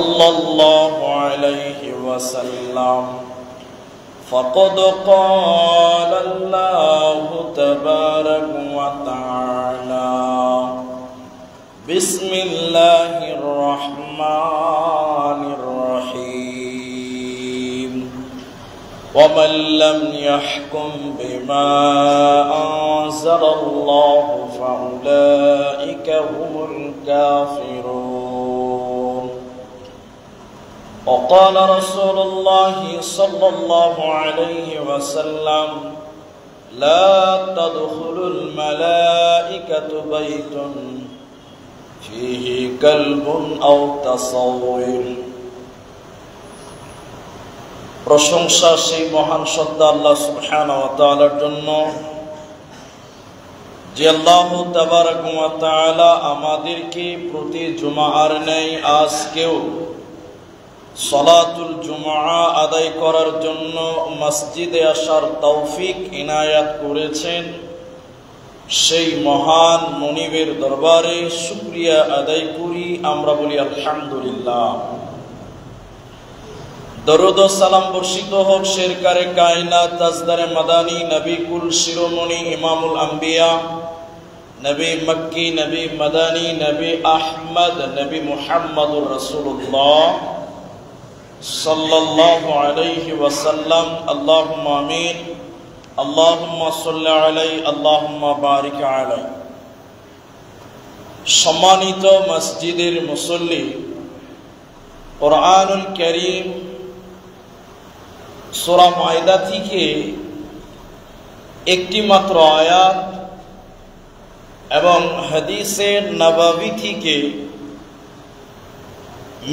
sallallahu alayhi wa sallam. فقد قال الله تبارك وتعالى بسم الله الرحمن الرحيم ومن لم يحكم بما أنزل الله فأولئك هم الكافرون. وقال رسول الله صلى الله عليه وسلم لا تدخل الملائكة بيت فيه كلب أو تصور. প্রশংসা সেই মহান সত্তা আল্লাহ সুবহানাহু ওয়া তাআলার জন্য, যে আল্লাহ তাবারাক ওয়া তাআলা আমাদেরকে প্রতি জুমার ন্যায় আজকেও সালাতুল জুমআ আদায় করার জন্য মসজিদে আসার তৌফিক ইনায়াত করেছেন। সেই মহান মুনিবের দরবারে শুকরিয়া আদায় করি, আমরা বলি আলহামদুলিল্লাহ। দরুদ ও সালাম বর্ষিত হোক শেরকারে কায়নাত তাজদারে মাদানী নবী কুল শিরোমণি ইমামুল আম্বিয়া নবী মক্কি নবী মাদানী নবী আহমদ নবী মুহাম্মদুর রাসূলুল্লাহ সাল্লাল্লাহু আলাইহি ওয়াসাল্লাম। আল্লাহুম্মা আমিন। আল্লাহুম্মা সাল্লি আলাইহি আল্লাহুম্মা বারিক আলাইহি। সম্মানিত মসজিদের মুসল্লি, কুরআনুল কারীম সূরা মাইদা থেকে একটি মাত্র আয়াত এবং হাদিসে নববী থেকে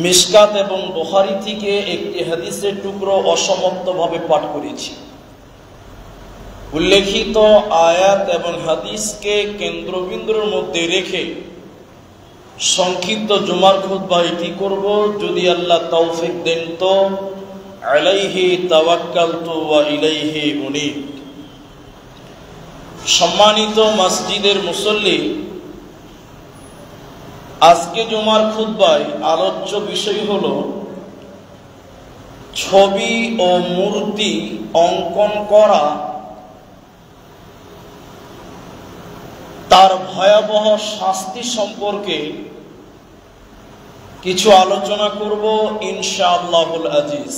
মিশকাত এবং বুখারী থেকে একটি হাদিসের টুকরো অসমাপ্তভাবে পাঠ করেছি। উল্লেখিত আয়াত এবং হাদিসকে কেন্দ্রবিন্দুর মধ্যে রেখে সংক্ষিপ্ত জুমার খুতবা এটি করব, যদি আল্লাহ তৌফিক দেন তো। আলাইহি তাওয়াক্কালতু ওয়া ইলাইহি উনীব। সম্মানিত মসজিদের মুসল্লি, আজকে জুমার খুতবায় আলোচ্য বিষয় হলো ছবি ও মূর্তি অঙ্কন করা, তার ভয়াবহ শাস্তি সম্পর্কে কিছু আলোচনা করব ইনশাআল্লাহুল আজিজ।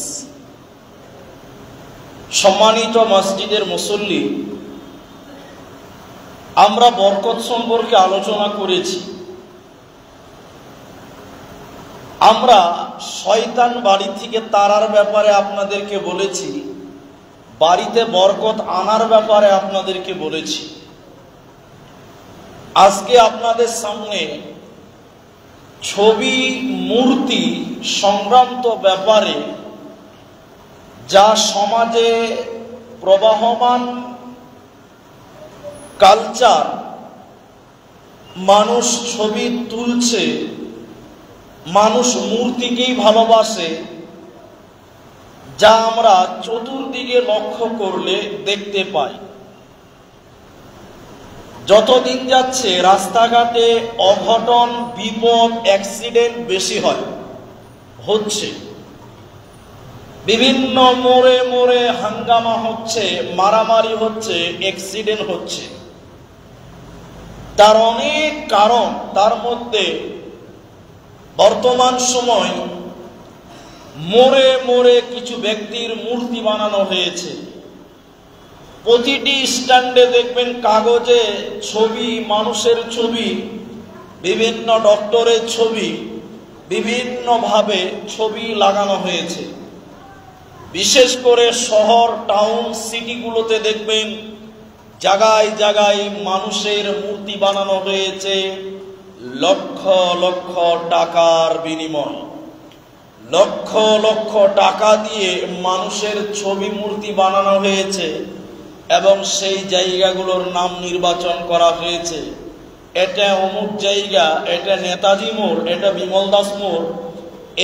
সম্মানিত মসজিদের মুসল্লি, আমরা বরকত সম্পর্কে আলোচনা করেছি। আমরা শয়তান বাড়ি থেকে তাড়ার ব্যাপারে আপনাদেরকে বলেছি, বাড়িতে বরকত আনার ব্যাপারে আপনাদেরকে বলেছি। আজকে আপনাদের সামনে ছবি মূর্তি সংক্রান্ত ব্যাপারে, যা সমাজে প্রবাহমান কালচার, মানুষ ছবি তুলছে, মানুষ মূর্তিকেই ভালোবাসে, যা আমরা চতুর্দিকে লক্ষ্য করলে দেখতে পাই। যতদিন যাচ্ছে রাস্তাঘাটে অঘটন, বিপদ, অ্যাক্সিডেন্ট বেশি হচ্ছে। বিভিন্ন মোড়ে মোড়ে হাঙ্গামা হচ্ছে, মারামারি হচ্ছে, অ্যাক্সিডেন্ট হচ্ছে। তার অনেক কারণ। তার মধ্যে বর্তমান সময় মোড়ে মোড়ে কিছু ব্যক্তির মূর্তি বানানো হয়েছে। প্রতিটি স্ট্যান্ডে দেখবেন কাগজে ছবি, মানুষের ছবি, বিভিন্ন ডক্টরের ছবি, বিভিন্নভাবে ছবি লাগানো হয়েছে। বিশেষ করে শহর, টাউন, সিটিগুলোতে দেখবেন জায়গায় জায়গায় মানুষের মূর্তি বানানো হয়েছে লক্ষ লক্ষ টাকার বিনিময়। লক্ষ লক্ষ টাকা দিয়ে মানুষের ছবি মূর্তি বানানো হয়েছে এবং সেই জায়গাগুলোর নাম নির্বাচন করা হয়েছে। এটা অমুক জায়গা, এটা নেতাজি মোড়, এটা বিমল দাস মোড়,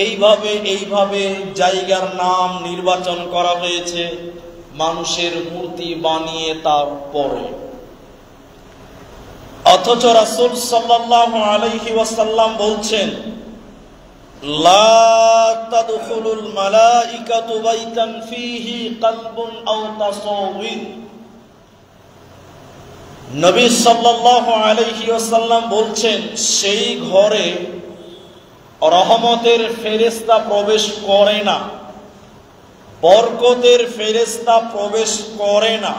এইভাবে জায়গার নাম নির্বাচন করা হয়েছে মানুষের মূর্তি বানিয়ে। তারপরে অথচ রাসূল সাল্লাল্লাহু আলাইহি ওয়াসাল্লাম বলছেন, লা তাদখুলুল মালাইকাতু বাইতান ফীহি কলবুন আও তাসাউইর। নবী সাল্লাল্লাহু আলাইহি ওয়াসাল্লাম বলছেন, সেই ঘরে রহমতের ফেরেশতা প্রবেশ করে না, বরকতের ফেরেশতা প্রবেশ করে না।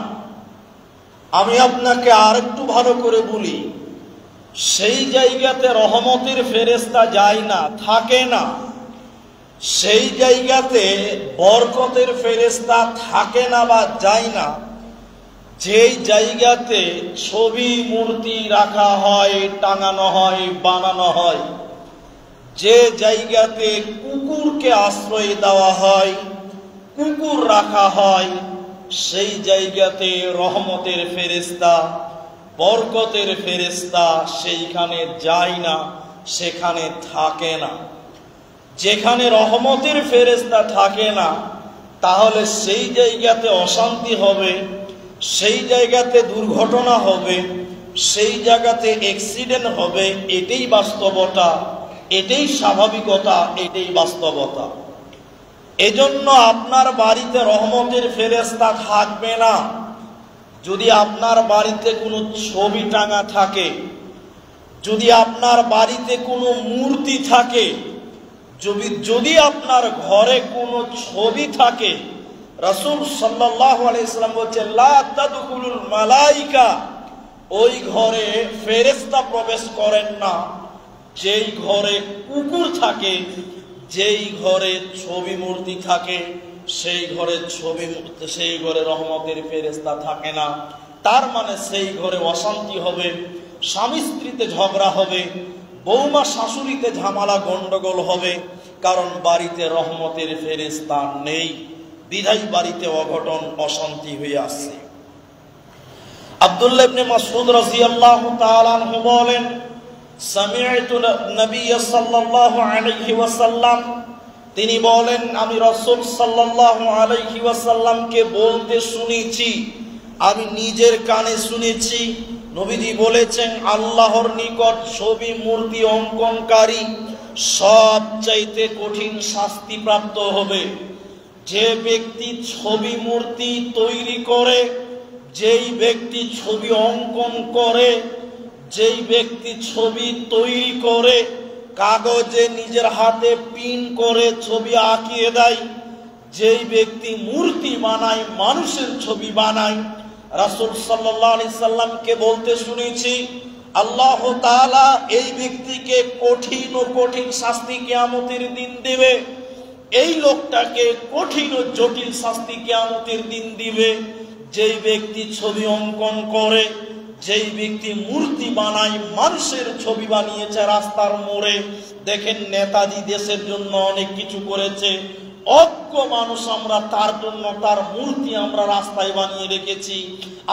আমি আপনাকে আরেকটু ভালো করে বলি, সেই জায়গাতে রহমতের ফেরেশতা যায় না, থাকে না। সেই জায়গাতে বরকতের ফেরেশতা থাকে না বা যায় না যেই জায়গাতে ছবি মূর্তি রাখা হয়, টাঙানো হয়, বানানো হয়, যে জায়গাতে কুকুরকে আশ্রয় দেওয়া হয়, কুকুর রাখা হয়, সেই জায়গাতে রহমতের ফেরেশতা, বরকতের ফেরেশতা সেইখানে যায় না, সেখানে থাকে না। যেখানে রহমতের ফেরেশতা থাকে না, তাহলে সেই জায়গাতে অশান্তি হবে, সেই জায়গাতে দুর্ঘটনা হবে, সেই জায়গাতে অ্যাক্সিডেন্ট হবে। এটাই বাস্তবতা, এটাই স্বাভাবিকতা, এটাই বাস্তবতা। এজন্য আপনার বাড়িতে রহমতের ফেরেশতা থাকবে না যদি আপনার বাড়িতে কোনো ছবি টাঙা থাকে, যদি আপনার বাড়িতে কোনো মূর্তি থাকে, যদি আপনার ঘরে কোনো ছবি থাকে। রাসূল সাল্লাল্লাহু আলাইহি সাল্লাম বলেছেন, লা তাদখুলুল মালাইকা, ওই ঘরে ফেরেশতা প্রবেশ করেন না যেই ঘরে কুকুর থাকে, যেই ঘরে ছবি মূর্তি থাকে, সেই ঘরে রহমতের ফেরেশতা থাকে না। তার মানে সেই ঘরে অশান্তি হবে, স্বামী স্ত্রীতে ঝগড়া হবে, বৌমা শাশুড়িতে ঝামেলা গন্ডগোল হবে, কারণ বাড়িতে রহমতের ফেরেশতা নেই, বিধায় বাড়িতে অঘটন অশান্তি হয়ে আসছে। আব্দুল্লাহ ইবনে মাসউদ রাদিয়াল্লাহু তাআলা আনহু বলেন, সামি'তু নবী সাল্লাল্লাহু আলাইহি ওয়াসাল্লাম, তিনি বলেন, আমি রাসূল সাল্লাল্লাহু আলাইহি ওয়াসাল্লামকে বলতে শুনেছি, আমি নিজের কানে শুনেছি। নবীজি বলেছেন, আল্লাহর নিকট ছবি মূর্তি অঙ্কনকারী সবচাইতে কঠিন শাস্তি প্রাপ্ত হবে। যে ব্যক্তি ছবি মূর্তি তৈরি করে, যেই ব্যক্তি ছবি অঙ্কন করে, যেই ব্যক্তি ছবি তৈরি করে, কাগজে নিজের হাতে পিন করে ছবি আঁকিয়ে দেয়, যেই ব্যক্তি মূর্তি বানায়, মানুষের ছবি বানায়, রাসূল সাল্লাল্লাহু আলাইহি সাল্লামকে বলতে শুনেছি, আল্লাহ তাআলা এই ব্যক্তিকে কঠিন ও কঠিন শাস্তি কিয়ামতের দিন দেবে। এই লোকটাকে কঠিন ও জটিল শাস্তি কিয়ামতের দিন দিবে যেই ব্যক্তি ছবি অঙ্কন করে, যেই ব্যক্তি মূর্তি বানায়, মানুষের ছবি বানিয়েছে রাস্তার মোড়ে। দেখেন, নেতাজি দেশের জন্য অনেক কিছু করেছে, অজ্ঞ মানুষ আমরা, তার জন্য তার মূর্তি আমরা রাস্তায় বানিয়ে রেখেছি।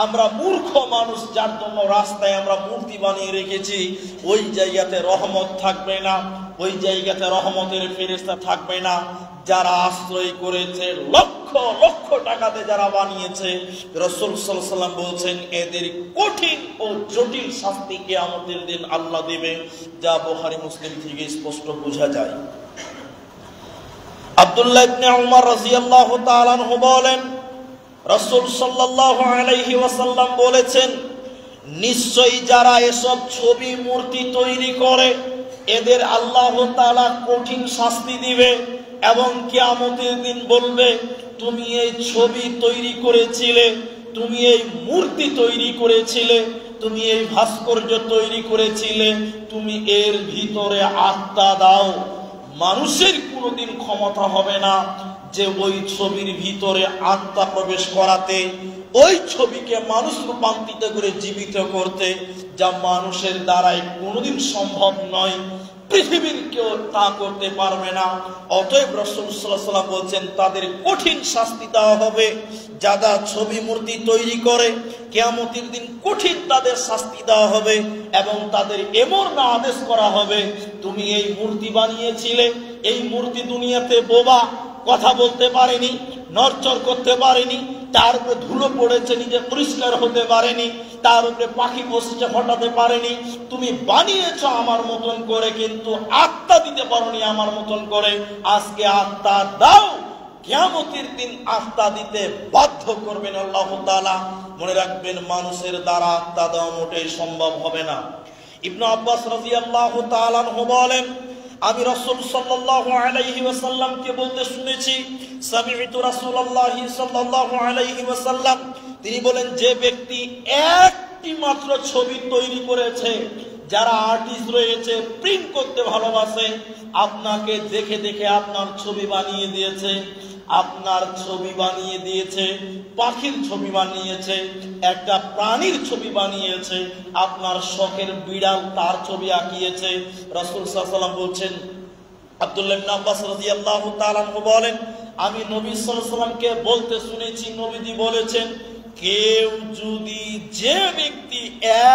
আমরা মূর্খ মানুষ, যার জন্য রাস্তায় আমরা মূর্তি বানিয়ে রেখেছি। ওই জায়গাতে রহমত থাকবে না, ওই জায়গাতে রহমতের ফেরেশতা থাকবে না। যারা আশ্রয় করেছে, লক্ষ লক্ষ টাকাতে যারা বানিয়েছে, রাসূল সাল্লাল্লাহু আলাইহি ওয়াসাল্লাম বলছেন, এদের কঠিন ও জটিল শাস্তি কিয়ামতের দিন আল্লাহ দেবে, যা বুখারী মুসলিম থেকে স্পষ্ট বোঝা যায়। আব্দুল্লাহ ইবনে উমর রাদিয়াল্লাহু তাআলা আনহু বলেন, রাসূল সাল্লাল্লাহু আলাইহি ওয়াসাল্লাম বলেছেন, নিশ্চয়ই যারা এসব ছবি মূর্তি তৈরি করে, এদের আল্লাহ তাআলা কঠিন শাস্তি দিবে এবং কিয়ামতের দিন বলবে, তুমি এই ছবি তৈরি করেছিলে, তুমি এই মূর্তি তৈরি করেছিলে, তুমি এই ভাস্কর্য তৈরি করেছিলে, তুমি এর ভিতরে আত্মা দাও। মানুষের কোনোদিন ক্ষমতা হবে না যে ওই ছবির ভিতরে আত্মা প্রবেশ করাতে, ওই ছবিকে মানুষ রূপান্তরিত করে জীবিত করতে, যা মানুষের দ্বারাই কোনোদিন সম্ভব নয়, পৃথিবীর কেউ তা করতে পারবে না। অতএব রাসূল সাল্লাল্লাহু আলাইহি ওয়াসাল্লাম বলছেন, তাদের কঠিন শাস্তি দেওয়া হবে। যারা ছবি মূর্তি তৈরি করে, কিয়ামতের দিন কঠিন তাদের শাস্তি দেওয়া হবে এবং তাদের এমন আদেশ করা হবে, তুমি এই মূর্তি বানিয়েছিলে, এই মূর্তি দুনিয়াতে বোবা, কথা বলতে পারেনি, নড়চড় করতে পারেনি, তার উপরে ধুলো পড়েছে, নিজে পরিষ্কার হতে পারেনি, তার উপরে পাখি বসেছে হটাতে পারেনি। তুমি বানিয়েছো আমার মতন করে, কিন্তু আত্মা দিতে পারোনি আমার মতন করে। আজকে আত্মা দাও, কিয়ামতের দিন আত্মা দিতে বাধ্য করবেন আল্লাহ তাআলা। মনে রাখবেন, মানুষের দ্বারা আত্মা দেওয়া মোটেই সম্ভব হবে না। ইবনে আব্বাস রাদিয়াল্লাহু তাআলা আনহু বলেন, আমি রাসূল সাল্লাল্লাহু আলাইহি ওয়াসাল্লামকে বলতে শুনেছি, সামি'তু রাসূলুল্লাহি সাল্লাল্লাহু আলাইহি ওয়াসাল্লাম, তিনি বলেন, যে ব্যক্তি একটি মাত্র ছবি তৈরি করেছে, যারা আর্টিস্ট রয়েছে, প্রিন্ট করতে ভালোবাসে, আপনাকে দেখে দেখে আপনার ছবি বানিয়ে দিয়েছে, আপনার ছবি বানিয়ে দিয়েছে, পাখির ছবি বানিয়েছে, একটা প্রাণীর ছবি বানিয়েছে, আপনার শখের বিড়াল তার ছবি আঁকিয়েছে। রাসূল সাল্লাল্লাহু আলাইহি ওয়াসাল্লাম বলছেন, আব্দুল্লাহ ইবনে আব্বাস রাদিয়াল্লাহু তাআলা আনহু বলেন, আমি নবী সাল্লাল্লাহু আলাইহি ওয়াসাল্লামকে বলতে শুনেছি, নবীজি বলেছেন, কেউ যদি, যে ব্যক্তি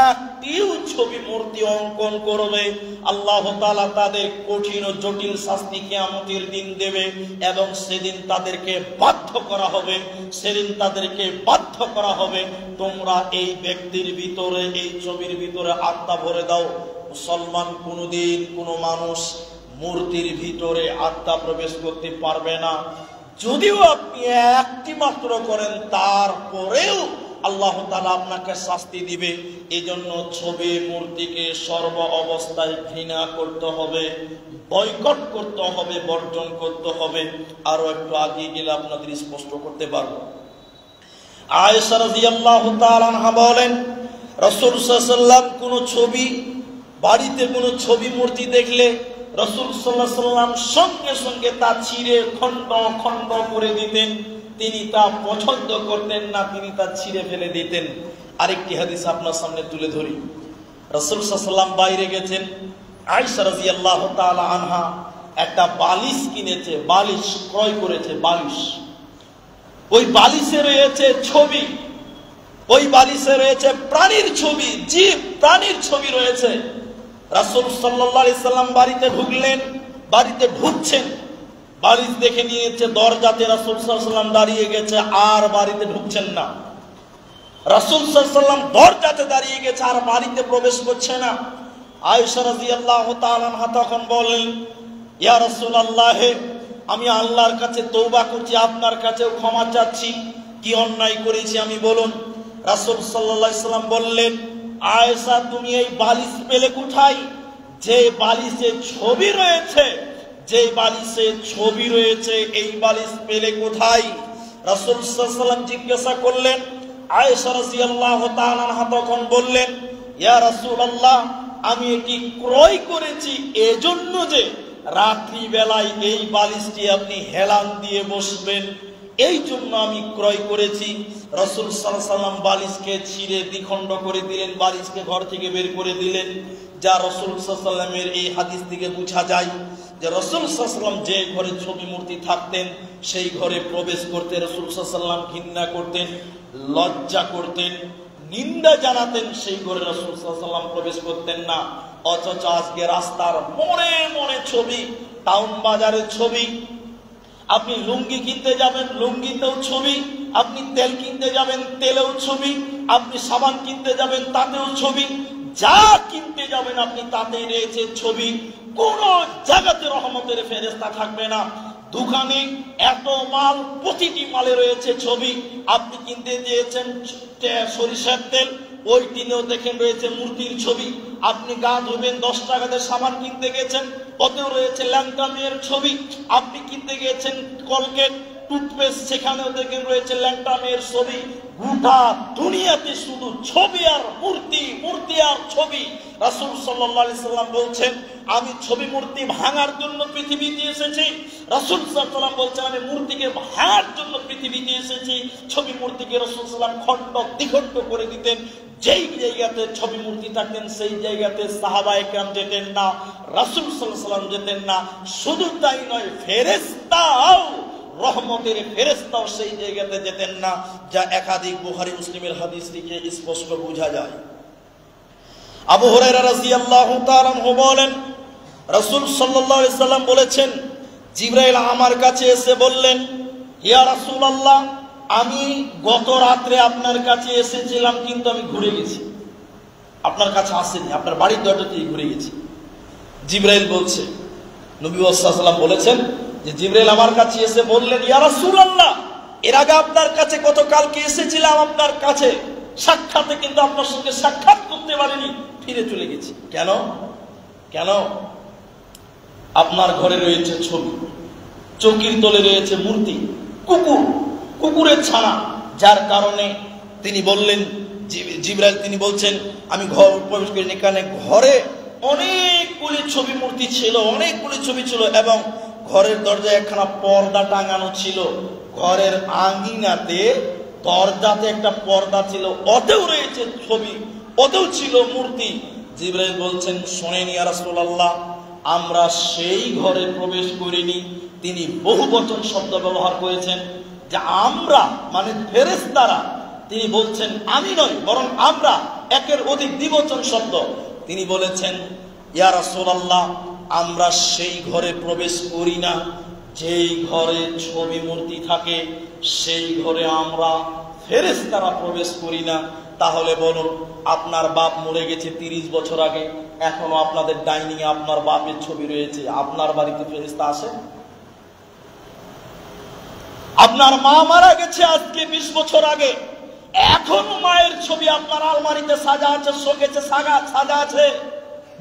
একটিও ছবি মূর্তি অঙ্কন করবে, আল্লাহ তাআলা তাদের কঠিন ও জটিল শাস্তি কিয়ামতের দিন দেবে, এবং সেদিন তাদেরকে বাধ্য করা হবে, সেদিন তাদেরকে বাধ্য করা হবে, তোমরা এই ব্যক্তির ভিতরে, এই ছবির ভিতরে আত্মা ভরে দাও। মুসলমান কোনদিন কোনো মানুষ মূর্তির ভিতরে আত্মা প্রবেশ করতে পারবে না। যদিও আপনি একটি মাত্র করেন, তারপরেও আল্লাহ তাআলা আপনাকে শাস্তি দিবে। এই জন্য ছবি মূর্তিকে সর্ব অবস্থায় ঘৃণা করতে হবে, বয়কট করতে হবে, বর্জন করতে হবে। আরো একটু আগে গেলে আপনাদের স্পষ্ট করতে পারবো। আয়েশা রাদিয়াল্লাহু তাআলা আনহা বলেন, রাসূল সাল্লাল্লাহু আলাইহি ওয়াসাল্লাম কোন ছবি, বাড়িতে কোন ছবি মূর্তি দেখলে রাসূল সাল্লাল্লাহু আলাইহি ওয়াসাল্লাম সঙ্গে সঙ্গে তা ছিঁড়ে খণ্ড খণ্ড করে দিতেন। তিনি তা পছন্দ করতেন না, তিনি তা ছিঁড়ে ফেলে দিতেন। আরেকটি হাদিস আপনার সামনে তুলে ধরি। রাসূল সাল্লাল্লাহু আলাইহি ওয়াসাল্লাম বাইরে গেছেন, আয়েশা রাদিয়াল্লাহু তাআলা আনহা একটা বালিশ কিনেছে, বালিশ ক্রয় করেছে, বালিশ। ওই বালিশে রয়েছে ছবি, ওই বালিশে রয়েছে প্রাণীর ছবি, জীব প্রাণীর ছবি রয়েছে। রাসূল সাল্লাল্লাহু আলাইহি সাল্লাম বাড়িতে ঢুকলেন, বাড়িতে ঢুকছেন, বালিশ দেখে নিয়েছে, দরজাতে রাসূল সাল্লাল্লাহু আলাইহি সাল্লাম দাঁড়িয়ে গেছে, আর বাড়িতে ঢুকছেন না। রাসূল সাল্লাল্লাহু আলাইহি সাল্লাম দরজাতে দাঁড়িয়ে গেছে, আর বাড়িতে প্রবেশ করছে না। আয়েশা রাদিয়াল্লাহু তাআলা আনহা তখন বললেন, ইয়া রাসূলুল্লাহ, আমি আল্লাহর কাছে তওবা করছি, আপনার কাছেও ক্ষমা চাচ্ছি, কি অন্যায় করেছি আমি বলুন। রাসূল সাল্লাল্লাহু আলাইহি সাল্লাম বললেন, আয়েশা, তুমি এই বালিশ পেলে কোথায়? যে বালিশে ছবি রয়েছে, যে বালিশে ছবি রয়েছে, এই বালিশ পেলে কোথায়? রাসূল সাল্লাল্লাহু আলাইহি সাল্লাম জিজ্ঞাসা করলেন। আয়েশা রাদিয়াল্লাহু তাআলা আনহা তখন বললেন, ইয়া রাসূলুল্লাহ, আমি এটি ক্রয় করেছি এজন্য যে রাত্রি বেলায় এই বালিশটি আপনি হেলান দিয়ে বসবেন, এই জন্য আমি ক্রয় করেছি। রাসূল সাল্লাল্লাহু আলাইহি সাল্লাম বালিশকে ছিঁড়ে দ্বিখণ্ড করে দিলেন, বালিশকে ঘর থেকে বের করে দিলেন। যা রাসূল সাল্লাল্লাহু আলাইহি সাল্লামের এই হাদিস থেকে বোঝা যায় যে রাসূল সাল্লাল্লাহু আলাইহি সাল্লাম যে ঘরে ছবি মূর্তি থাকতেন, সেই ঘরে প্রবেশ করতে রাসূল সাল্লাল্লাহু আলাইহি সাল্লাম ঘৃণা করতেন, লজ্জা করতেন, নিন্দা জানাতেন। সেই ঘরে রাসূল সাল্লাল্লাহু আলাইহি সাল্লাম প্রবেশ করতেন না। অথচ আজকে রাস্তার মোড়ে মোড়ে ছবি, টাউন বাজারের ছবি, আপনি লুঙ্গি কিনতে যাবেন, লুঙ্গিতেও ছবি, আপনি তেল কিনতে যাবেন, তেলেও ছবি, আপনি সাবান কিনতে যাবেন, তাতেও ছবি, যা কিনতে যাবেন আপনি তাতেই রয়েছে ছবি। কোন জায়গাতে রহমতের ফেরেশতা থাকবে না। দোকানে এত মাল, প্রতিটি মালে রয়েছে ছবি। আপনি কিনতে দিয়েছেন সরিষার তেল, ওই টিনেও দেখেন রয়েছে মূর্তির ছবি। আপনি গা ধুবেন, 10 টাকাতে সাবান কিনতে গেছেন, ওতেও রয়েছে ল্যাংটা মেয়ের ছবি। আপনি কিনতে গেছেন কলগেট, টুথপেস্ট, সেখানেও দেখেন রয়েছে ল্যাংটা মেয়ের ছবি। গোটা দুনিয়াতে শুধু ছবি আর মূর্তি, মূর্তি আর ছবি। রাসূল সাল্লাল্লাহু আলাইহি সাল্লাম বলছেন, আমি ছবি মূর্তি ভাঙার জন্য পৃথিবীতে এসেছি। রাসূল সাল্লাল্লাহু আলাইহি সাল্লাম বলছেন, আমি মূর্তিকে ভাঙার জন্য পৃথিবীতে এসেছি। ছবি মূর্তিকে রাসূল সাল্লাল্লাহু আলাইহি সাল্লাম খণ্ড দ্বিখণ্ড করে দিতেন। যেই জায়গাতে ছবি মূর্তি থাকতেন, সেই জায়গাতে সাহাবায়ে কেরাম যেতেন না, রাসূল সাল্লাল্লাহু আলাইহি সাল্লাম যেতেন না। শুধু তাই নয়, ফেরেশতাও, রহমতের ফেরেশতাও সেই জায়গাতে যেতেন না, যা একাধিক বুখারী মুসলিমের হাদিস থেকে স্পষ্ট বোঝা যায়। আবু হুরায়রা রাদিয়াল্লাহু তাআলা আনহু বলেন, রাসূল সাল্লাল্লাহু আলাইহি সাল্লাম বলেছেন, জিবরাইল আমার কাছে এসে বললেন, ইয়া রাসূলুল্লাহ, আমি গত রাত্রে আপনার কাছে এসেছিলাম, কিন্তু আমি ঘুরে গেছি, আপনার কাছে আসেনি, আপনার বাড়ির দরজাতেই ঘুরে গেছি। জিবরাইল বলছে, নবী সাল্লাল্লাহু আলাইহি ওয়াসাল্লাম বলেছেন যে জিবরাইল আমার কাছে এসে বললেন, ইয়া রাসূলুল্লাহ, এর আগে আপনার কাছে গতকালকে এসেছিলাম আপনার কাছে সাক্ষাতে, কিন্তু আপনার সঙ্গে সাক্ষাৎ করতে পারিনি, ফিরে চলে গেছি। কেন? কেন? আপনার ঘরে রয়েছে ছবি, চৌকির তলে রয়েছে মূর্তি, কুকুরের ছানা, যার কারণে তিনি বললেন, জিবরাইল তিনি বলছেন আমি ঘর প্রবেশ করিনি, কারণে ঘরে অনেকগুলি ছবি মূর্তি ছিল, অনেকগুলি ছবি ছিল, এবং ঘরের দরজায় একখানা পর্দা টাঙানো ছিল, ঘরের আঙ্গিনাতে দরজাতে একটা পর্দা ছিল, ওতেও রয়েছে ছবি, ওতেও ছিল মূর্তি। জিবরাইল বলছেন, শোনেন ইয়া রাসূলুল্লাহ, আমরা সেই ঘরে প্রবেশ করিনি। তিনি বহুবচন শব্দ ব্যবহার করেছেন, যে আমরা মানে ফেরেশতারা, তিনি বলছেন আমি নয়, বরং আমরা, একের অধিক দ্বিবচন শব্দ। তিনি বলেছেন, ইয়া রাসূলুল্লাহ, আমরা সেই ঘরে প্রবেশ করি না যেই ঘরে ছবি মূর্তি থাকে, সেই ঘরে আমরা ফেরেশতারা প্রবেশ করি না। তাহলে বলুন, আপনার বাপ মরে গেছে 30 বছর আগে, এখনো আপনাদের ডাইনিং এ আপনার বাপের ছবি রয়েছে, আপনার বাড়িতে ফেরেশতা আসে? আপনার মা মারা গেছে আজকে 20 বছর আগে, এখনো মায়ের ছবি আপনার আলমারিতে সাজা আছে, শোকেসে সাজা আছে,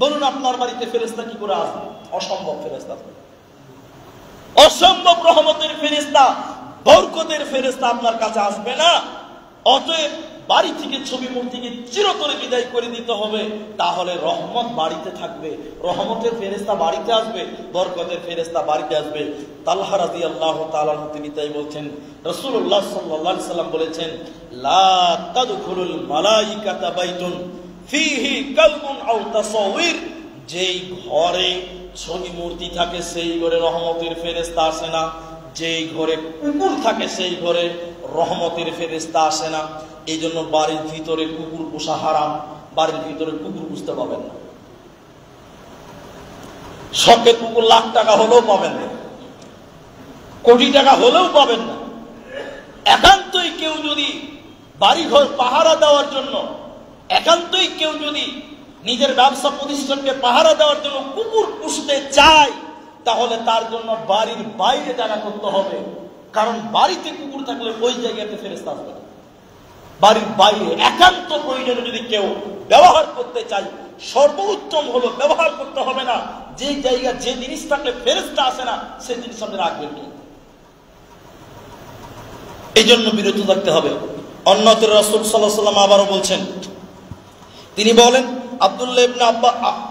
বলুন আপনার বাড়িতে ফেরেশতা কি করে আসবে? অসম্ভব। ফেরেশতা অসম্ভব, রহমতের ফেরেশতা, বরকতের ফেরেশতা আপনার কাছে আসবে না। অতএব বাড়ি থেকে ছবি মূর্তিকে চিরতরে বিদায় করে দিতে হবে, তাহলে রহমত বাড়িতে থাকবে, রহমতের ফেরেশতা বাড়িতে আসবে, বরকতের ফেরেশতা বাড়িতে আসবে। তালহা রাদিয়াল্লাহু তাআলা তিনি তাই বলছেন, রাসূলুল্লাহ সাল্লাল্লাহু আলাইহি সাল্লাম বলেছেন, লা তাদখুলুল মালাইকাতা বাইতুন ফিহি কালবুন আও তাসাউইর, যেই ঘরে ছবি মূর্তি থাকে সেই ঘরে রহমতের ফেরেশতা আসে না, যেই ঘরে কুকুর থাকে সেই ঘরে রহমতের ফেরেশতা আসে না। এই জন্য বাড়ির ভিতরে কুকুর পোষা হারাম, বাড়ির ভিতরে কুকুর পুষতে পাবেন না। শখের কুকুর লাখ টাকা হলেও পাবেন না, কোটি টাকা হলেও পাবেন না। একান্তই কেউ যদি বাড়িঘর পাহারা দেওয়ার জন্য, একান্তই কেউ যদি নিজের ব্যবসা প্রতিষ্ঠানকে পাহারা দেওয়ার জন্য কুকুর পুষতে চায়, তাহলে তার জন্য বাড়ির বাইরে জায়গা করতে হবে, কারণ বাড়িতে কুকুর থাকলে ওই জায়গাতে ফেরেশতা আসবে না। বাড়ির বাইরে একান্ত প্রয়োজনে যদি কেউ ব্যবহার করতে চায়, সর্বোত্তম হলো ব্যবহার করতে হবে না। যে জায়গা যে জিনিস থাকলে ফেরেশতা আসে না, সেই জিনিস আপনি রাখবেন কি? এই জন্য বিরত থাকতে হবে। অন্যত্র রাসূল সাল্লাল্লাহু আলাইহি ওয়াসাল্লাম আবারও বলছেন, তিনি বলেন, আব্দুল্লাহ ইবনে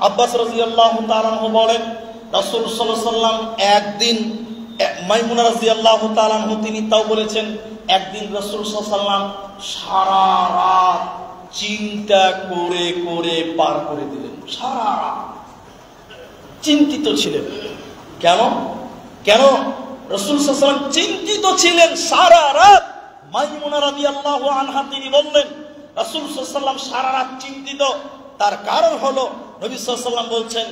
আব্বাস রাদিয়াল্লাহু তাআলা আনহু বলেন, রাসূল সাল্লাল্লাহু আলাইহি ওয়াসাল্লাম একদিন, মাইমুনা রাদিয়াল্লাহু তাআলা আনহু তিনি তাও বলেছেন, একদিন রাসূল সাল্লাল্লাহু আলাইহি ওয়াসাল্লাম সারা রাত চিন্তা করে করে পার করে দিলেন। সারা রাত চিন্তিত ছিলেন। কেন? রাসূল সাল্লাল্লাহু আলাইহি ওয়াসাল্লাম চিন্তিত ছিলেন সারা রাত? মাইমুনা রাদিয়াল্লাহু আনহা তিনি বললেন, রাসূল সাল্লাল্লাহু আলাইহি ওয়াসাল্লাম সারা রাত চিন্তিত, তার কারণ হলো নবী সাল্লাল্লাহু আলাইহি ওয়াসাল্লাম বলছেন,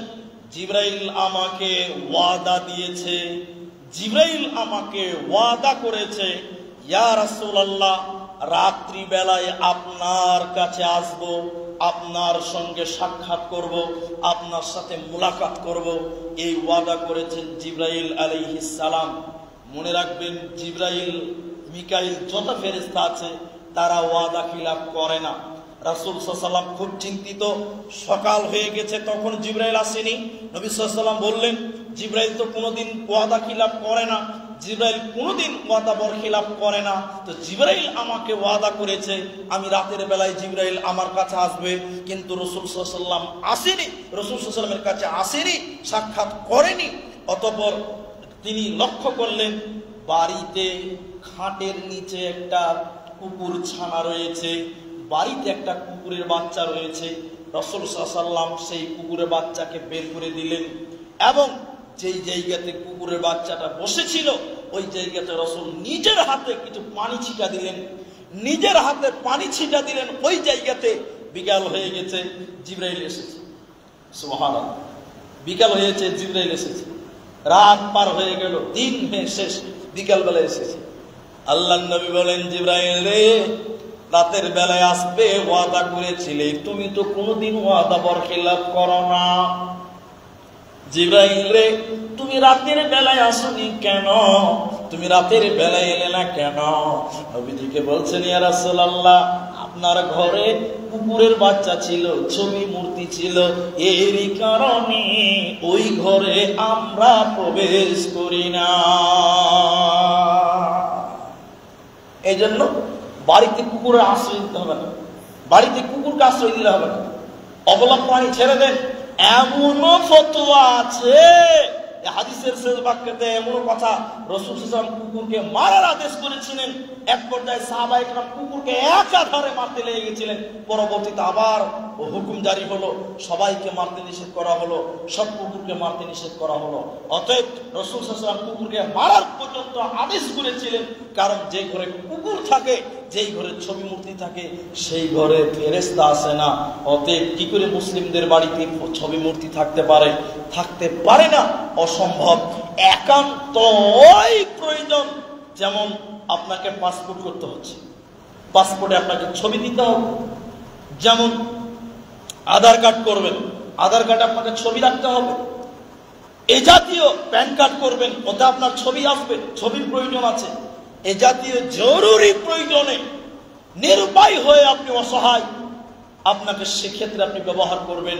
জিবরাইল আমাকে ওয়াদা দিয়েছে, জিবরাইল আমাকে ওয়াদা করেছে, ইয়া রাসূলুল্লাহ, রাত্রি বেলায় আপনার কাছে আসব, আপনার সঙ্গে সাক্ষাৎ করব, আপনার সাথে মুলাকাত করব, এই ওয়াদা করেছেন জিবরাইল আলাইহিস সালাম। মনে রাখবেন, জিবরাইল, মিকাইল, যত ফেরেশতা আছে তারা ওয়াদা খিলাফ করে না। রাসূল সাল্লাল্লাহু আলাইহি ওয়াসাল্লাম খুব চিন্তিত, সকাল হয়ে গেছে, তখন জিবরাইল আসেনি। নবী সাল্লাল্লাহু আলাইহি ওয়াসাল্লাম বললেন, জিবরাইল তো কোনোদিন ওয়াদা খিলাফ করে না, জিবরাইল কোনোদিন ওয়াদা বরখিলাফ করে না, তো জিবরাইল আমাকে ওয়াদা করেছে আমি রাতের বেলায় জিবরাইল আমার কাছে আসবে, কিন্তু রাসূল সাল্লাল্লাহু আলাইহি ওয়াসাল্লাম আসেনি, রাসূল সাল্লাল্লাহু আলাইহি ওয়াসাল্লামের কাছে আসেনি, সাক্ষাৎ করেনি। অতঃপর তিনি লক্ষ্য করলেন, বাড়িতে খাটের নিচে একটা কুকুর ছানা রয়েছে, বাড়িতে একটা কুকুরের বাচ্চা রয়েছে। রাসূল সাল্লাল্লাহু আলাইহি ওয়াসাল্লাম সেই কুকুরের বাচ্চাকে বের করে দিলেন, এবং যেই জায়গাতে কুকুরের বাচ্চাটা বসেছিল ওই জায়গাতে রাসূল নিজের হাতে কিছু পানি ছিটা দিলেন, নিজের হাতে পানি ছিটা দিলেন ওই জায়গাতে। বিকাল হয়ে গেছে, জিবরাইল এসেছে। সুবহানাল্লাহ, বিকাল হয়েছে, জিবরাইল এসেছে। রাত পার হয়ে গেল, দিন শেষ, বিকাল বেলা এসেছে। আল্লাহর নবী বলেন, জিবরাইল রে, রাতের বেলায় আসবে ওয়াদা করেছিলে, তুমি তো কোনোদিন ওয়াদা বরখিলাফ করো না। জিবরাইল রে, তুমি রাতের বেলায় আসোনি কেন? তুমি রাতের বেলায় এলে না কেন? নবীজিকে বলছেন, ইয়া রাসূলুল্লাহ, আপনার ঘরে কুকুরের বাচ্চা ছিল, ছবি মূর্তি ছিল, এরই কারণে ওই ঘরে আমরা প্রবেশ করি না। এই জন্য বাড়িতে কুকুরের আশ্রয় দিতে হবে না, বাড়িতে কুকুরকে আশ্রয় দিতে হবে না। অবলা প্রাণী ছেড়ে দেন। এমনও ফতোয়া আছে, হাদিসের শেষ বাক্যতে এমন কথা, রাসূল সাল্লাল্লাহু আলাইহি ওয়াসাল্লাম কুকুরকে মারার আদেশ করেছিলেন। এক পর্যায়ে সাহাবায়ে কেরাম কুকুরকে একাধারে মারতে লেগে গেছিলেন। পরবর্তীতে আবার হুকুম জারি হলো, সবাইকে মারতে নিষেধ করা হলো, সব কুকুরকে মারতে নিষেধ করা হলো। অতএব রাসূল সাল্লাল্লাহু আলাইহি ওয়াসাল্লাম কুকুরকে মারার পর্যন্ত আদেশ করেছিলেন, কারণ যে ঘরে কুকুর থাকে, যেই ঘরে ছবি মূর্তি থাকে, সেই ঘরে ফেরেশতা আসে না। অতএব কি করে মুসলিমদের বাড়িতে ছবি মূর্তি থাকতে পারে? থাকতে পারে না, অসম্ভব। একান্তই প্রয়োজন। যেমন আপনাকে পাসপোর্ট করতে হচ্ছে, পাসপোর্টে আপনাকে ছবি দিতে হবে। যেমন আধার কার্ড করবেন, আধার কার্ডে আপনাকে ছবি রাখতে হবে। এ জাতীয় প্যান কার্ড করবেন, ওতে আপনার ছবি আসবে, ছবির প্রয়োজন আছে। এ জাতীয় জরুরি প্রয়োজনে নিরুপায় হয়ে আপনি অসহায়, আপনাকে সেক্ষেত্রে আপনি ব্যবহার করবেন।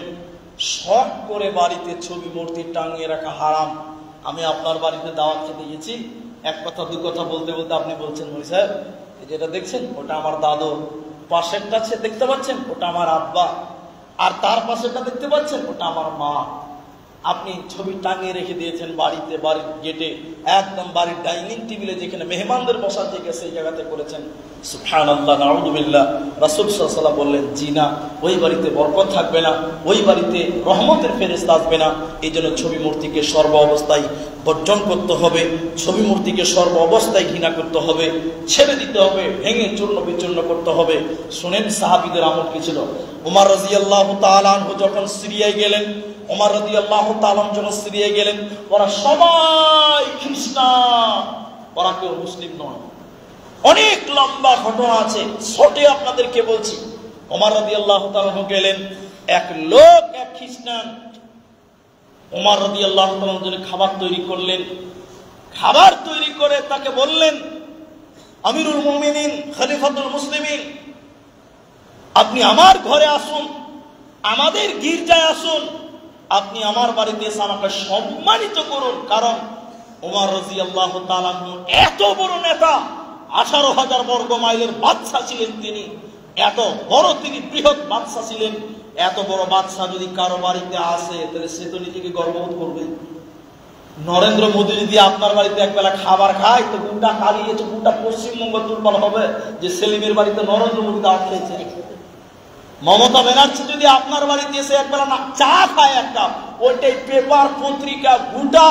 শখ করে বাড়িতে ছবি মূর্তি টাঙিয়ে রাখা হারাম। আমি আপনার বাড়িতে দাওয়াত খেতে গেছি, এক কথা দু কথা বলতে বলতে আপনি বলছেন, মনি সাহেব যেটা দেখছেন ওটা আমার দাদু, পাশেরটা দেখতে পাচ্ছেন ওটা আমার আব্বা, আর তার পাশেরটা দেখতে পাচ্ছেন ওটা আমার মা। আপনি ছবি টাঙিয়ে রেখে দিয়েছেন বাড়িতে, বাড়ির গেটে, একদম বাড়ির ডাইনিং টেবিলে যেখানে মেহমানদের বসার জায়গা সেই জায়গাতে করেছেন। সুবহানাল্লাহ, নাউযুবিল্লাহ। রাসূল সাল্লাল্লাহু আলাইহি ওয়াসাল্লাম বললেন, জি না, ওই বাড়িতে বরকত থাকবে না, ওই বাড়িতে রহমতের ফেরেশতা আসবে না। এই জন্য ছবি মূর্তিকে সর্ব অবস্থায় বর্জন করতে হবে, ছবি মূর্তিকে সর্ব অবস্থায় ঘৃণা করতে হবে, ছেড়ে দিতে হবে, ভেঙে চূর্ণ বিচূর্ণ করতে হবে। শুনেন সাহাবীদের আমল কি ছিল। ওমর রাদিয়াল্লাহু তাআলা আনহু যখন সিরিয়ায় গেলেন, ওমর রাদিয়াল্লাহু তাআলা যখন সিরিয়ায় গেলেন, ওরা সবাই খ্রিস্টান, ওরা কেউ মুসলিম নয়। অনেক লম্বা ঘটনা আছে, ছোটে আপনাদেরকে বলছি। ওমর রাদিয়াল্লাহু তাআলা গেলেন, এক লোক, এক খ্রিস্টান, ওমর রাদিয়াল্লাহু তাআলার জন্য খাবার তৈরি করলেন। খাবার তৈরি করে তাকে বললেন, আমিরুল মুমিনিন, খলিফাতুল মুসলিমিন, আপনি আমার ঘরে আসুন, আমাদের গির্জায় আসুন, আপনি আমার বাড়িতে এসে আমাকে সম্মানিত করুন। কারণ ওমর রাদিয়াল্লাহু তাআলা এত বড় নেতা, 18,000 বর্গ মাইলের বাদশা ছিলেন তিনি, এত বড় তিনি বৃহৎ বাদশা ছিলেন। এত বড় বাদশা যদি কারো বাড়িতে আসে, তাহলে সে তো নিজেকে গর্ববোধ করবে। নরেন্দ্র মোদী যদি আপনার বাড়িতে একবেলা খাবার খায়, তো গোটা কালিয়ে, তো গোটা পশ্চিমবঙ্গ দুর্বল হবে যে সেলিমের বাড়িতে নরেন্দ্র মোদী দাওয়াত খেয়েছে। মমতা ব্যানার্জি যদি আপনার বাড়িতে এসে একবেলা না চা খায় একটা, ওইটাই পেপার পত্রিকা গোটা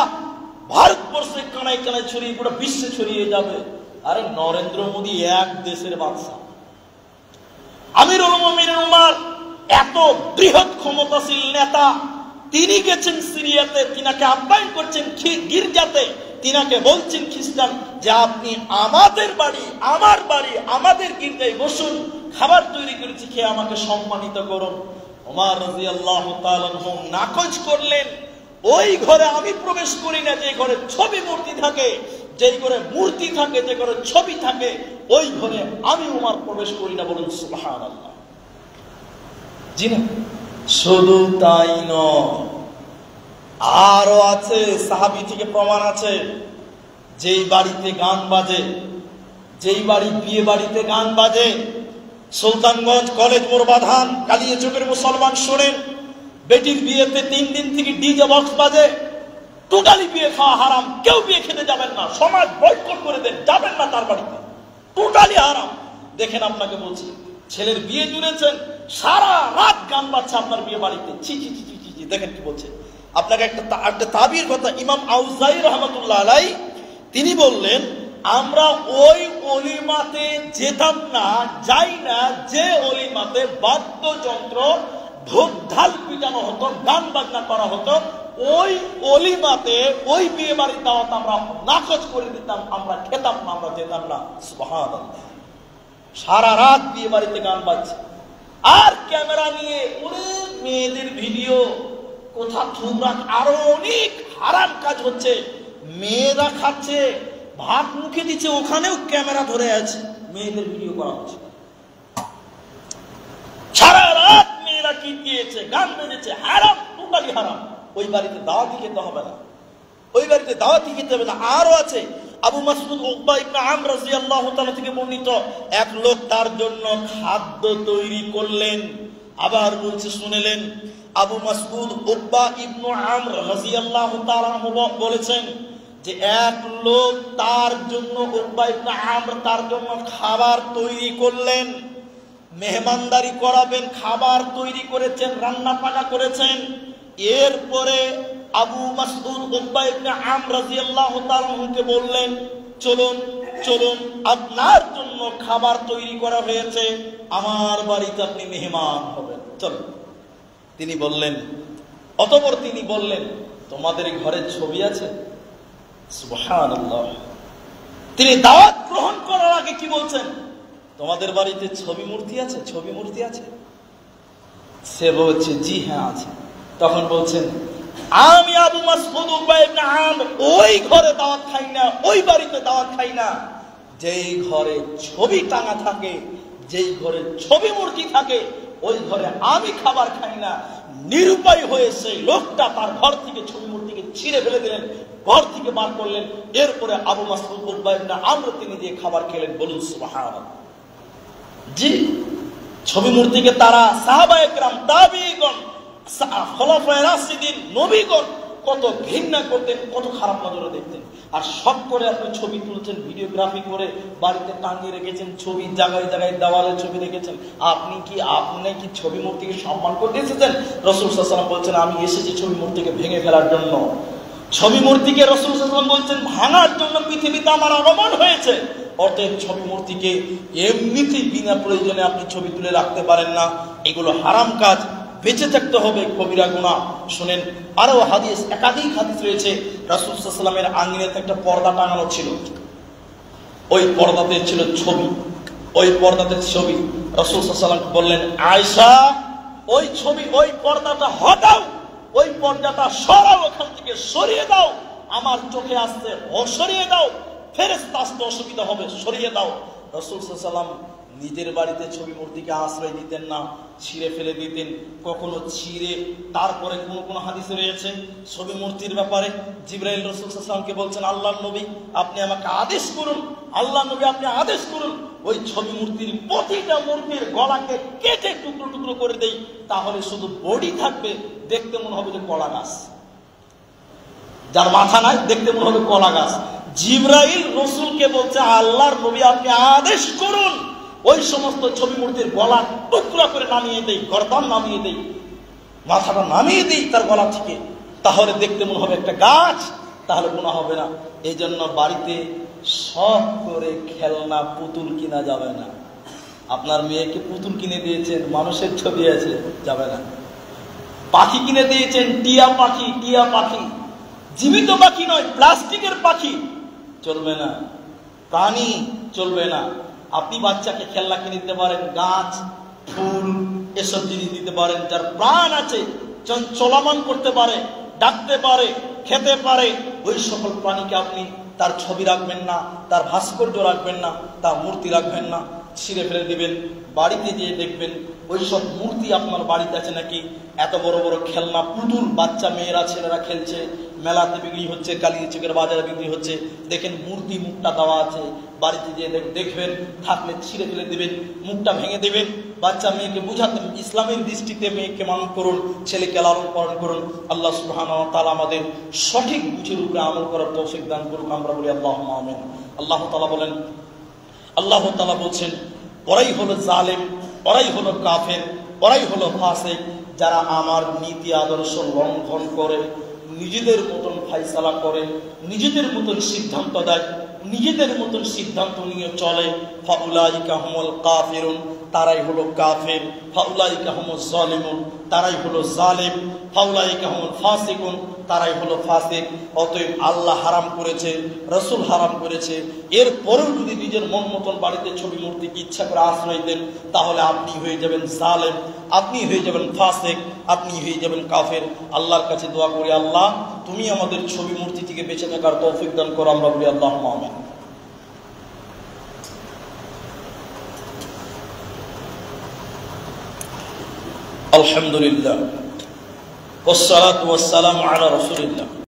ভারতবর্ষে কানায় কানায় ছড়িয়ে, গোটা বিশ্বে ছড়িয়ে যাবে। আরে নরেন্দ্র মোদী এক দেশের বাদশা। আমিরুল মুমিনিন উমর এত বৃহৎ ক্ষমতাশীল নেতা, তিনি গেছেন সিরিয়াতে, তিনাকে আহ্বান করছেন গির্জাতে, তিনাকে বলছেন খ্রিস্টান যে আপনি আমাদের বাড়ি, আমার বাড়ি, আমাদের গির্জায় বসুন, খাবার তৈরি করেছি, খেয়ে আমাকে সম্মানিত করুন। ওমর রাদিয়াল্লাহু তাআলা নাকচ করলেন, ওই ঘরে আমি প্রবেশ করি না যে ঘরে ছবি মূর্তি থাকে, যেই ঘরে মূর্তি থাকে, যে ঘরে ছবি থাকে, ওই ঘরে আমি ওমর প্রবেশ করি না। বলুন সুবহানাল্লাহ। জি না, শুধু তাই নয়, আরো আছে, সাহাবী থেকে প্রমাণ আছে। যেই বাড়িতে গান বাজে, যেই বাড়ি বিয়ে বাড়িতে গান বাজে, সুলতানগঞ্জ কলেজ মোড় বাধান কালিয়াচকের মুসলমান শোনেন, বেটির বিয়েতে 3 দিন থেকে ডিজে বক্স বাজে, টোটালি বিয়ে খাওয়া হারাম। কেউ বিয়ে খেতে যাবেন না, সমাজ বয়কট করে দেন, যাবেন না তার বাড়িতে, টোটালি হারাম। দেখেন আপনাকে বলছি, ছেলের বিয়ে জুড়েছেন, সারা রাত গান বাজছে আপনার বিয়ে বাড়িতে, ছি ছি ছি ছি ছি। দেখেন কি বলছে আপনাকে, একটা তাবির কথা। ইমাম আউজাই রাহমাতুল্লাহ আলাইহি তিনি বললেন, আমরা ওই অলিমাতে যেতাম না, যাই না যে অলিমাতে বাদ্যযন্ত্র ঢোক ঢাল পিটানো হতো, গান বাজনা করা হতো, ওই অলিমাতে ওই বিয়ে বাড়ির দাওয়াত আমরা নাকচ করে দিতাম, আমরা খেতাম না, আমরা যেতাম না। সুবহানাল্লাহ। সারা রাত বিয়ে বাড়িতে গান বাজছে আর ক্যামেরা নিয়ে ওরে মেয়েদের ভিডিও, কোথা থুমরাত, আরো অনেক হারাম কাজ হচ্ছে। মেয়েরা খাচ্ছে, ভাত মুখে দিচ্ছে, ওখানেও ক্যামেরা ধরে আছে, মেয়েদের ভিডিও করা হচ্ছে। সারা রাত মেয়েরা কি দিয়েছে, গান বেজেছে, হারাম, টোটালি হারাম। ওই বাড়িতে দাওয়াতি খেতে হবে না, ওই বাড়িতে দাওয়াতি খেতে হবে না। আরো আছে, আবু মাসউদ উকবা ইবনে আমর রাদিয়াল্লাহু তাআলা থেকে বর্ণিত, এক লোক তার জন্য খাদ্য তৈরি করলেন। আবার বলছে, শুনেলেন, আবু মাসউদ উকবা ইবনে আমর রাদিয়াল্লাহু তাআলা বলেছেন যে এক লোক তার জন্য, উকবা ইবনে আমর তার জন্য খাবার তৈরি করলেন, মেহমানদারি করাবেন, খাবার তৈরি করেছেন, রান্না পাকা করেছেন। এরপরে আবু মাসউদ উকবা ইবনে আমর রাদিয়াল্লাহু তাআলাকে বললেন, চলুন চলুন, আপনার জন্য খাবার তৈরি করা হয়েছে, আমার বাড়িতে আপনি মেহমান হবেন, চলুন। তিনি বললেন, অতঃপর তিনি বললেন, তোমাদের ঘরে ছবি আছে? সুবহানাল্লাহ। তিনি দাওয়াত গ্রহণ করার আগে কি বলছেন? তোমাদের বাড়িতে ছবি মূর্তি আছে? ছবি মূর্তি আছে? সে বলছে, জি হ্যাঁ আছে। তখন বলছেন, আমি আবু মাসউদ উকবা ইবনে আমর ওই ঘরে দাওয়াত খাই না, ওই বাড়িতে দাওয়াত খাই না যেই ঘরে ছবি টাঙা থাকে, যেই ঘরে ছবি মূর্তি থাকে, ওই ঘরে আমি খাবার খাই না। নিরুপায় হয়ে সেই লোকটা তার ঘর থেকে ছবি মূর্তিকে ছিঁড়ে ফেলে দিলেন, ঘর থেকে বার করলেন। এরপরে আবু মাসউদ উকবা ইবনে আমর তিনি দিয়ে খাবার খেলেন। বলুন সুবহানাল্লাহ। জি, ছবি মূর্তিকে তারা সাহাবায়ে কেরাম, তাবিঈগণ, খোলাফায়ে রাশিদিন, নবীগণ কত ঘৃণা করতেন, কত খারাপ নজরে দেখতেন। আর সব করে আপনি ছবি তুলছেন, ভিডিওগ্রাফি করে বাড়িতে টাঙিয়ে রেখেছেন, ছবি জায়গায় জায়গায় দেওয়ালে ছবি রেখেছেন। আপনি কি ছবি মূর্তিকে সম্মান করতে এসেছেন? রাসূল সাল্লাল্লাহু আলাইহি ওয়াসাল্লাম বলছেন, আমি এসেছি ছবি মূর্তিকে ভেঙে ফেলার জন্য। ছবি মূর্তিকে রাসূল সাল্লাল্লাহু আলাইহি ওয়াসাল্লাম বলছেন, ভাঙার জন্য পৃথিবীতে আমার আগমন হয়েছে। অতএব ছবি মূর্তিকে এমনিতেই বিনা প্রয়োজনে আপনি ছবি তুলে রাখতে পারেন না, এগুলো হারাম কাজ, বেঁচে থাকতে হবে, কবিরা গুনাহ। শুনেন, আরো হাদিস, একাধিক হাদিস রয়েছে। রাসূল সাল্লাল্লাহু আলাইহি ওয়াসাল্লামের আঙ্গিনাতে একটা পর্দা টাঙানো ছিল, ওই পর্দাতে ছিল ছবি, ওই পর্দাতে ছবি। রাসূল সাল্লাল্লাহু আলাইহি ওয়াসাল্লাম বললেন, আয়েশা, ওই ছবি, ওই পর্দাটা হটাও, ওই পর্দাটা সরাও, ওখান থেকে সরিয়ে দাও, আমার চোখে আসছে, ও সরিয়ে দাও, ফেরেশতা আসতে অসুবিধা হবে, সরিয়ে দাও। রাসূল সাল্লাল্লাহু আলাইহি ওয়াসাল্লাম নিজের বাড়িতে ছবি মূর্তিকে আশ্রয় দিতেন না, ছিঁড়ে ফেলে দিতেন। কখনো ছিঁড়ে, তারপরে কোন কোন হাদিসে রয়েছে ছবি মূর্তির ব্যাপারে জিবরাইল রাসূল সাল্লাল্লাহু আলাইহি ওয়াসাল্লামকে বলছেন, আল্লাহর নবী আপনি আমাকে আদেশ করুন, আল্লাহর নবী আপনি আদেশ করুন, ওই ছবি মূর্তির প্রতিটা মূর্তির গলাকে কেটে টুকরো টুকরো করে দেই, তাহলে শুধু বডি থাকবে, দেখতে মনে হবে যে কলা গাছ, যার মাথা নাই দেখতে মনে হবে কলা গাছ। জিবরাইল রাসূলকে বলছে, আল্লাহর নবী আপনি আদেশ করুন, ওই সমস্ত ছবি মূর্তির গলা টুকরা করে নামিয়ে দেই, গর্দান নামিয়ে দেই, মাথাটা নামিয়ে দেই তার গলা থেকে, তাহলে দেখতে মনে হবে একটা গাছ, তাহলে গুনাহ হবে না। এই জন্য বাড়িতে শখ করে খেলনা পুতুল কিনা যাবে না। আপনার মেয়েকে পুতুল কিনে দিয়েছেন, মানুষের ছবি আছে, যাবে না। পাখি কিনে দিয়েছেন, টিয়া পাখি, টিয়া পাখি, জীবিত পাখি নয়, প্লাস্টিকের পাখি, চলবে না। প্রাণী চলবে না। আপনি বাচ্চাকে খেলনা কিনে দিতে পারেন, গাছ, ফুল, এসব জিনিস দিতে পারেন, যার প্রাণ আছে, চলমান করতে পারে, ডাকতে পারে, খেতে পারে, ওই সকল প্রাণীকে আপনি তার ছবি রাখবেন না, তার ভাস্কর্য রাখবেন না, তার মূর্তি রাখবেন না, ছিঁড়ে ফেলে দিবেন। বাড়িতে যেয়ে দেখবেন ওই সব মূর্তি আপনার বাড়িতে আছে নাকি। এত বড় বড় খেলনা পুতুল বাচ্চা মেয়েরা ছেলেরা খেলছে, মেলাতে বিক্রি হচ্ছে, কালিয়াচকের বাজারে বিক্রি হচ্ছে, দেখেন মূর্তি মুখটা দেওয়া আছে, বাড়িতে যেয়ে দেখবেন, থাকলে ছিঁড়ে ফেলে দেবেন, মুখটা ভেঙে দেবেন। বাচ্চা মেয়েকে বুঝাতেন, ইসলামের দৃষ্টিতে মেয়েকে মানুষ করুন, ছেলেকে লালন পালন করুন। আল্লাহ সুবহানাহু ওয়া তাআলা আমাদের সঠিক বুঝের উপরে আমল করার তৌফিক দান করুন, আমরা বলি আল্লাহুম্মা আমিন। আল্লাহ তাআলা বলেন, আল্লাহ তাআলা বলছেন, ওরাই হলো জালেম, ওরাই হলো কাফের, ওরাই হলো ফাসিক, যারা আমার নীতি আদর্শ লঙ্ঘন করে, নিজেদের মতন ফায়সালা করে, নিজেদের মতন সিদ্ধান্ত দেয়, নিজেদের মতন সিদ্ধান্ত নিয়ে চলে, ফাউলাইকা হুমুল কাফিরুন, তারাই হলো কাফের, ফাউলাইকা হুমুজ জালিমুন, তারাই হলো জালিম, ফাউলাইকা হুমুল ফাসিকুন, তারাই হলো ফাসিক। অতএব আল্লাহ হারাম করেছে, রাসূল হারাম করেছে, এরপরেও যদি নিজের মন মতন বাড়িতে ছবি মূর্তিকে ইচ্ছা করে আশ্রয় দেন, তাহলে আপনি হয়ে যাবেন জালেম, আপনি হয়ে যাবেন ফাসিক, আপনি হয়ে যাবেন কাফের। আল্লাহর কাছে দোয়া করি, আল্লাহ তুমি আমাদের ছবি মূর্তি থেকে বেঁচে থাকার তৌফিক দান করো। আমরা বলি আল্লাহুম্মা আমিন। আলহামদুলিল্লাহ, ওয়াসসালাতু ওয়াসসালামু আলা রাসূলিল্লাহ।